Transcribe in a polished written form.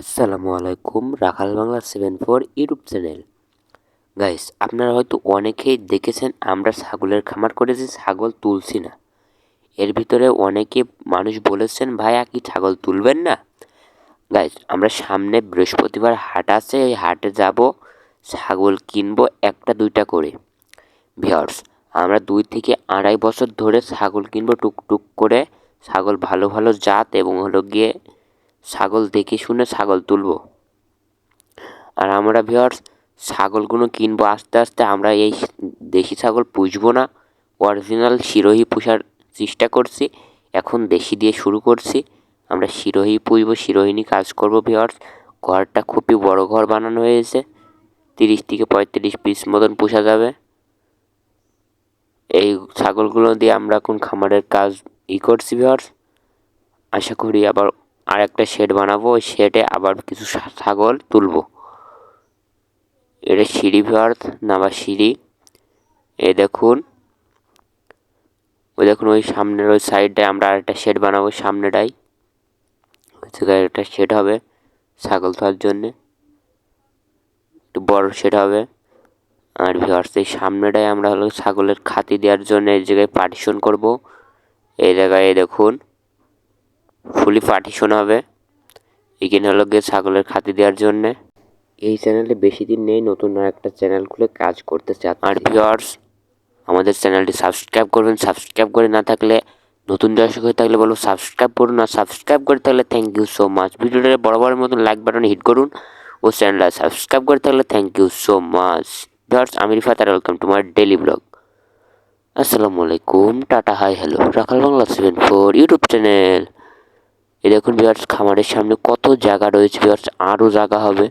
আসসালামু আলাইকুম, রাখাল Bangla 74 YouTube channel. Guys, আপনারা হয়তো অনেকেই দেখেছেন আমরা ছাগলের খামার করেছি, ছাগল তুলছি না। এর ভিতরে অনেকে মানুষ বলেছেন, ভাইয়া কি ছাগল তুলবেন না? গাইস, আমরা সামনে বৃহস্পতিবার হাট আছে, এই হাটে যাব, ছাগল কিনবো একটা দুইটা করে। ভিউয়ার্স, আমরা 2 থেকে 2.5 বছর ধরে ছাগল কিনবো টুকটুক করে। ছাগল ভালো ভালো জাত এবং গিয়ে ছাগল দেখে শুনে ছাগল তুলবো। আর আমরা ভিউয়ার্স ছাগলগুলো কিনবো আস্তে আস্তে। আমরা এই দেশি ছাগল পুষবো না, অরিজিনাল সিরোহী পোষার চেষ্টা করছি। এখন দেশি দিয়ে শুরু করছি। আমরা সিরোহী পুষবো, সিরোহী নিয়ে কাজ করবো ভিউয়ার্স। ঘরটা খুবই বড় ঘর বানানো হয়েছে, 30 থেকে 35 পিস মতন পোষা যাবে। এই ছাগলগুলো দিয়ে আমরা এখন খামারের কাজ করছি ভিউয়ার্স। আশা করি আবার আর একটা শেড বানাবো, ওই শেডে আবার কিছু ছাগল তুলবো। এটা সিঁড়ি ভিউয়ার্স, নামার সিঁড়ি। এই দেখুন, ওই সামনের ওই সাইডটায় আমরা আরেকটা শেড বানাবো, সামনেটাই ওই জায়গায় একটা শেড হবে ছাগল তোলার জন্যে, একটু বড় শেড হবে। আর ভিউয়ার্স এই সামনেটায় আমরা ছাগলের খাতি দেওয়ার জন্য এই জায়গায় পার্টিশন করব। এই জায়গায় দেখুন ফুলি পার্টিশন হবে, এখানে গিয়ে ছাগলের খাতি দেওয়ার জন্যে। এই চ্যানেলে বেশি দিন নেই, নতুন আর একটা চ্যানেল খুলে কাজ করতে চাচ্ছি। আর ভিউয়ার্স, আমাদের চ্যানেলটি সাবস্ক্রাইব করবেন। সাবস্ক্রাইব করে না থাকলে, নতুন দর্শক হয়ে থাকলে বলবো সাবস্ক্রাইব করুন, আর সাবস্ক্রাইব করে থাকলে থ্যাংক ইউ সো মাচ। ভিডিওটা বরাবরের মতন লাইক বাটনে হিট করুন, ও চ্যানেলটা সাবস্ক্রাইব করে থাকলে thank you so much. Viewers, আমি রিফাত আর welcome to my daily blog. আসসালামু আলাইকুম, tata, hi, hello, Rakhal Bangla 74 YouTube channel. এই দেখুন ভিউয়ার্স, খামারের সামনে কত জায়গা রয়েছে ভিউয়ার্স, আরও জায়গা হবে।